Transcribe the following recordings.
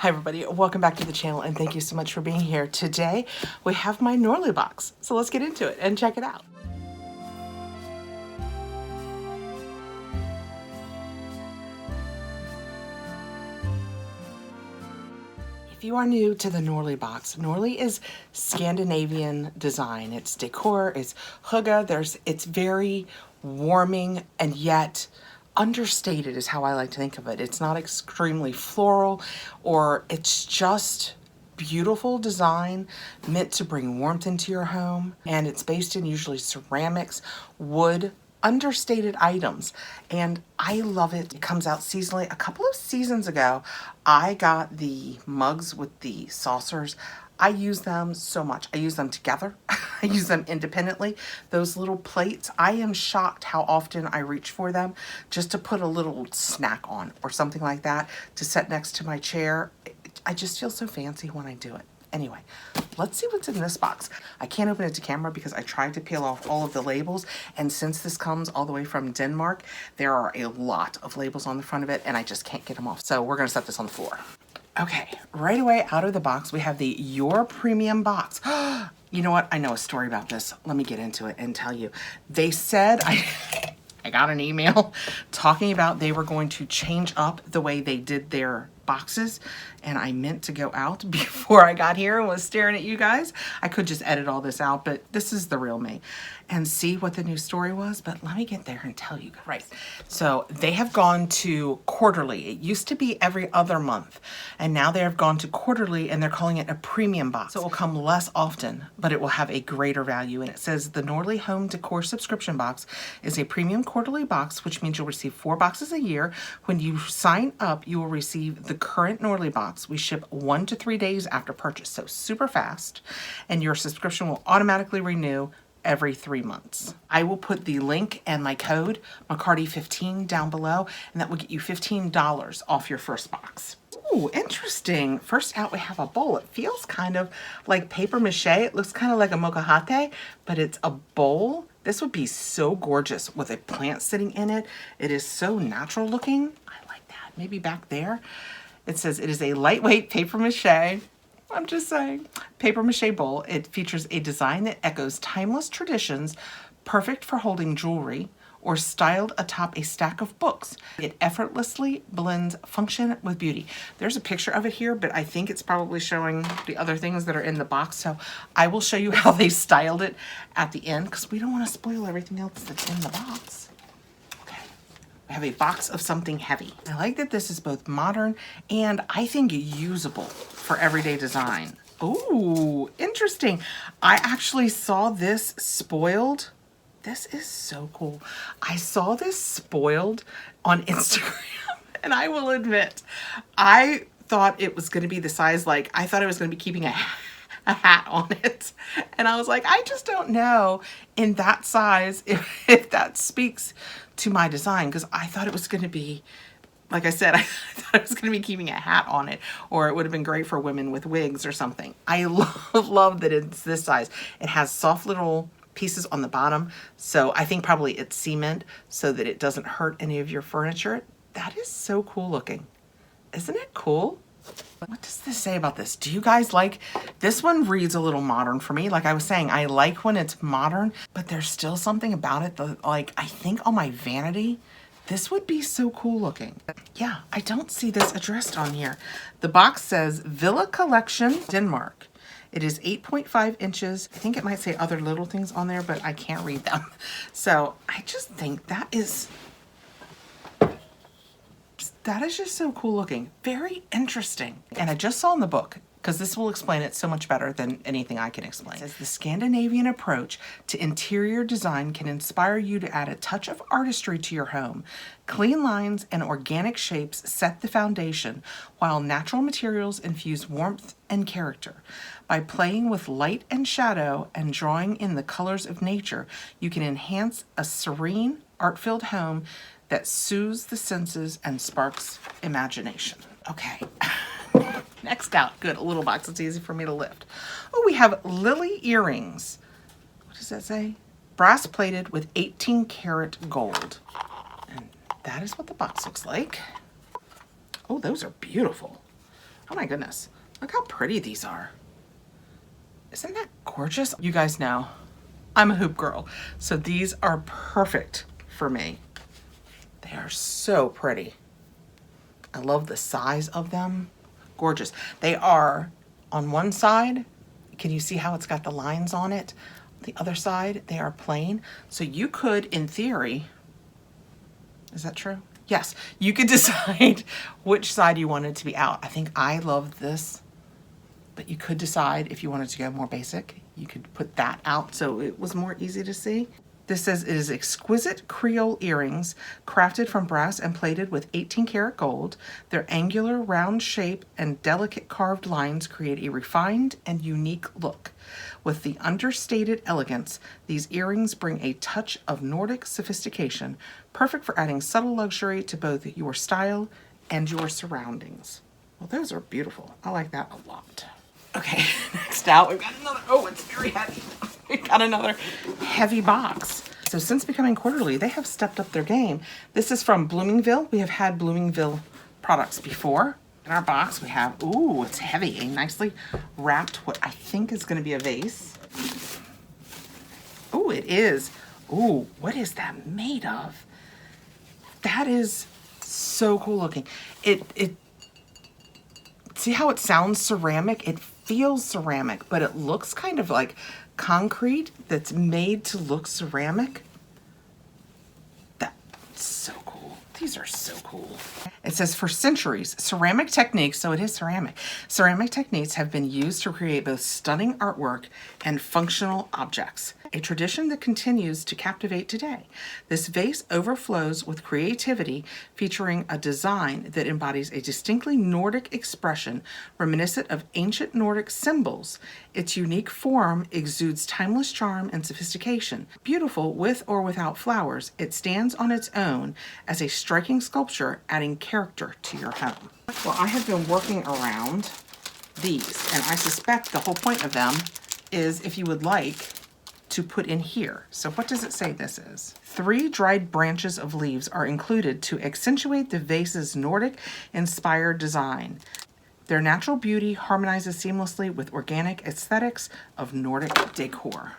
Hi everybody, welcome back to the channel and thank you so much for being here. Today we have my Norlii box, so let's get into it and check it out. If you are new to the Norlii box, Norlii is Scandinavian design. It's decor, it's hygge, it's very warming and yet understated is how I like to think of it. It's not extremely floral, or it's just beautiful design meant to bring warmth into your home. And it's based in usually ceramics, wood, understated items, and I love it. It comes out seasonally. A couple of seasons ago, I got the mugs with the saucers. I use them so much. I use them together. I use them independently. Those little plates, I am shocked how often I reach for them just to put a little snack on or something like that to set next to my chair. I just feel so fancy when I do it. Anyway, let's see what's in this box. I can't open it to camera because I tried to peel off all of the labels, and since this comes all the way from Denmark, there are a lot of labels on the front of it and I just can't get them off. So we're gonna set this on the floor. Okay, right away out of the box, we have the Your Premium box. You know what? I know a story about this. Let me get into it and tell you. They said, I got an email talking about they were going to change up the way they did their boxes, and I meant to go out before I got here and was staring at you guys. I could just edit all this out, but this is the real me and see what the new story was. But let me get there and tell you guys. Right, so they have gone to quarterly. It used to be every other month, and now they have gone to quarterly, and they're calling it a premium box. So it will come less often, but it will have a greater value. And it says the Norlii Home Decor subscription box is a premium quarterly box, which means you'll receive 4 boxes a year. When you sign up, you will receive the current Norlii box. We ship 1 to 3 days after purchase, so super fast, and your subscription will automatically renew every 3 months. I will put the link and my code McCarty15 down below, and that will get you $15 off your first box. Ooh, interesting. First out, we have a bowl. It feels kind of like papier-mâché. It looks kind of like a mokahate, but it's a bowl. This would be so gorgeous with a plant sitting in it. It is so natural looking. I like that. Maybe back there. It says it is a lightweight papier-mâché. I'm just saying. Papier-mâché bowl. It features a design that echoes timeless traditions, perfect for holding jewelry, or styled atop a stack of books. It effortlessly blends function with beauty. There's a picture of it here, but I think it's probably showing the other things that are in the box. So I will show you how they styled it at the end, because we don't want to spoil everything else that's in the box. I have a box of something heavy. I like that this is both modern and I think usable for everyday design. Ooh, interesting. I actually saw this spoiled. This is so cool. I saw this spoiled on Instagram, and I will admit, I thought it was gonna be the size, like, I thought I was gonna be keeping a hat on it. And I was like, I just don't know in that size if that speaks to my design, because I thought it was going to be, like I said, I thought I was going to be keeping a hat on it, or it would have been great for women with wigs or something. I love that it's this size. It has soft little pieces on the bottom, so I think probably it's cement so that it doesn't hurt any of your furniture. That is so cool looking. Isn't it cool? What does this say about this? Do you guys like, this one reads a little modern for me. Like I was saying, I like when it's modern, but there's still something about it that, like, I think on my vanity, this would be so cool looking. Yeah, I don't see this addressed on here. The box says Villa Collection, Denmark. It is 8.5 inches. I think it might say other little things on there, but I can't read them. So I just think that is just so cool looking. Very interesting. And I just saw in the book, because this will explain it so much better than anything I can explain. It says the Scandinavian approach to interior design can inspire you to add a touch of artistry to your home. Clean lines and organic shapes set the foundation, while natural materials infuse warmth and character. By playing with light and shadow and drawing in the colors of nature, you can enhance a serene, art-filled home that soothes the senses and sparks imagination. Okay, next out. Good, a little box. It's easy for me to lift. Oh, we have lily earrings. What does that say? Brass plated with 18 karat gold. And that is what the box looks like. Oh, those are beautiful. Oh my goodness. Look how pretty these are. Isn't that gorgeous? You guys know I'm a hoop girl, so these are perfect for me. They are so pretty. I love the size of them. Gorgeous. They are on one side. Can you see how it's got the lines on it? The other side, they are plain. So you could, in theory, is that true? Yes, you could decide which side you wanted to be out. I think I love this, but you could decide if you wanted to go more basic, you could put that out so it was more easy to see. This says it is exquisite Creole earrings crafted from brass and plated with 18 karat gold. Their angular round shape and delicate carved lines create a refined and unique look. With the understated elegance, these earrings bring a touch of Nordic sophistication, perfect for adding subtle luxury to both your style and your surroundings. Well, those are beautiful. I like that a lot. Okay, next out, we've got another, oh, it's very heavy. We've got another heavy box. So since becoming quarterly, they have stepped up their game. This is from Bloomingville. We have had Bloomingville products before. In our box, we have, ooh, it's heavy, a nicely wrapped, what I think is gonna be a vase. Ooh, it is. Ooh, what is that made of? That is so cool looking. See how it sounds ceramic? It feels ceramic, but it looks kind of like concrete that's made to look ceramic. That's so cool. These are so cool. It says for centuries, ceramic techniques, so it is ceramic. Ceramic techniques have been used to create both stunning artwork and functional objects, a tradition that continues to captivate today. This vase overflows with creativity, featuring a design that embodies a distinctly Nordic expression reminiscent of ancient Nordic symbols. Its unique form exudes timeless charm and sophistication. Beautiful with or without flowers, it stands on its own as a striking sculpture, adding character to your home. Well, I have been working around these, and I suspect the whole point of them is if you would like to put in here. So what does it say this is? 3 dried branches of leaves are included to accentuate the vase's Nordic-inspired design. Their natural beauty harmonizes seamlessly with organic aesthetics of Nordic decor.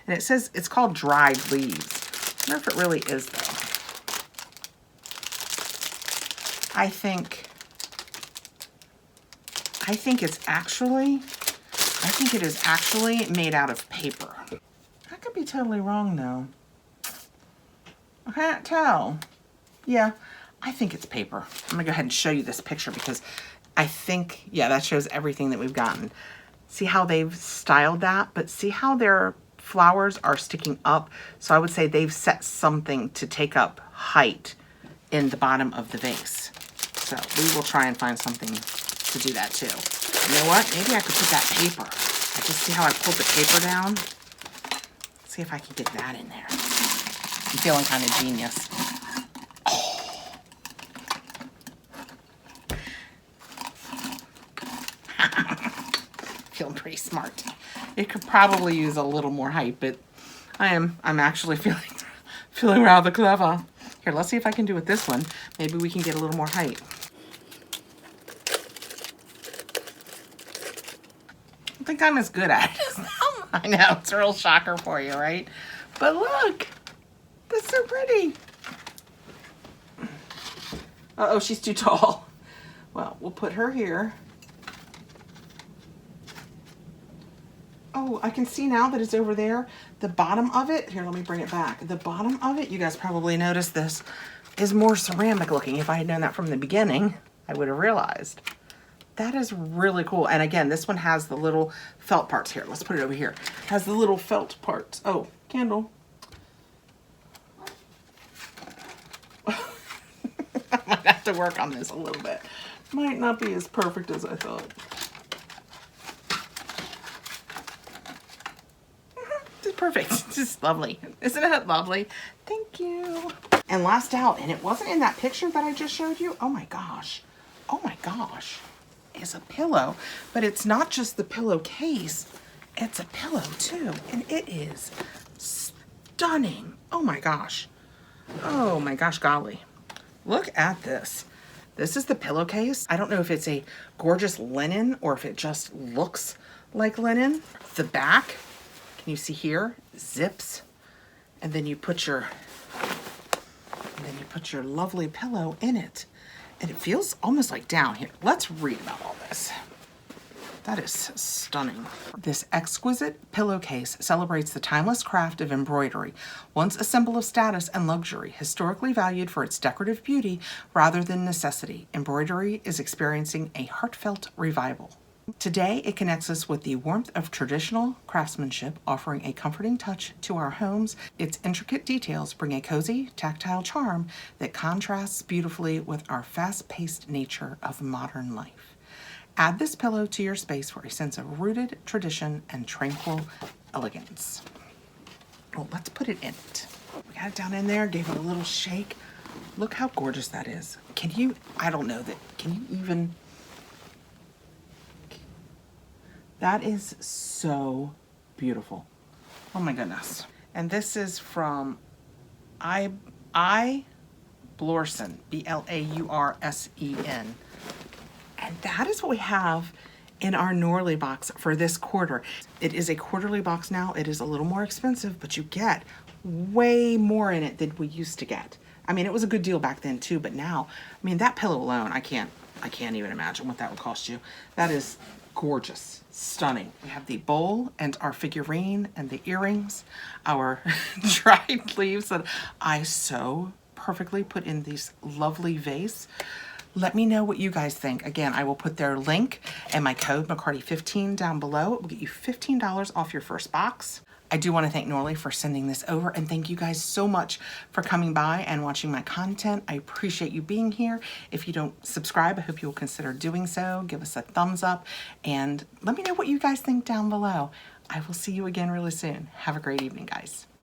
And it says it's called dried leaves. I wonder if it really is though. I think it is actually made out of paper. I could be totally wrong though. I can't tell. Yeah, I think it's paper. I'm gonna go ahead and show you this picture because I think, yeah, that shows everything that we've gotten. See how they've styled that, but see how their flowers are sticking up? So I would say they've set something to take up height in the bottom of the vase. So we will try and find something to do that too. You know what? Maybe I could put that paper. I just see how I pulled the paper down. Let's see if I can get that in there. I'm feeling kind of genius. Oh. Feeling pretty smart. It could probably use a little more height, but I'm actually feeling rather clever. Here, let's see if I can do it this one. Maybe we can get a little more height. I think I'm as good at it as them. I know, it's a real shocker for you, right? But look, that's so pretty. Uh-oh, she's too tall. Well, we'll put her here. Oh, I can see now that it's over there. The bottom of it, here, let me bring it back. The bottom of it, you guys probably noticed this, is more ceramic looking. If I had known that from the beginning, I would have realized. That is really cool. And again, this one has the little felt parts here. Let's put it over here. It has the little felt parts. Oh, candle. I might have to work on this a little bit. Might not be as perfect as I thought. It's perfect. It's just lovely. Isn't it lovely? Thank you. And last out, and it wasn't in that picture that I just showed you. Oh my gosh. Oh my gosh. Is a pillow, but it's not just the pillowcase, it's a pillow too, and it is stunning. Oh my gosh. Oh my gosh, golly. Look at this. This is the pillowcase. I don't know if it's a gorgeous linen or if it just looks like linen. The back, can you see here? Zips. And then you put your lovely pillow in it. And it feels almost like down here. Let's read about all this. That is stunning. This exquisite pillowcase celebrates the timeless craft of embroidery, once a symbol of status and luxury, historically valued for its decorative beauty rather than necessity. Embroidery is experiencing a heartfelt revival. Today, it connects us with the warmth of traditional craftsmanship, offering a comforting touch to our homes. Its intricate details bring a cozy, tactile charm that contrasts beautifully with our fast-paced nature of modern life. Add this pillow to your space for a sense of rooted tradition and tranquil elegance. Well, let's put it in it. We got it down in there, gave it a little shake. Look how gorgeous that is. Can you, I don't know that, can you even, that is so beautiful. Oh my goodness. And this is from Blorsen, Blaursen. And that is what we have in our Norlii box for this quarter. It is a quarterly box now. It is a little more expensive, but you get way more in it than we used to get. I mean, it was a good deal back then too, but now, I mean, that pillow alone, I can't even imagine what that would cost you. That is gorgeous, stunning. We have the bowl and our figurine and the earrings, our dried leaves that I so perfectly put in these lovely vase. Let me know what you guys think. Again, I will put their link and my code McCarty15 down below. It will get you $15 off your first box. I do want to thank Norlii for sending this over, and thank you guys so much for coming by and watching my content. I appreciate you being here. If you don't subscribe, I hope you will consider doing so. Give us a thumbs up and let me know what you guys think down below. I will see you again really soon. Have a great evening, guys.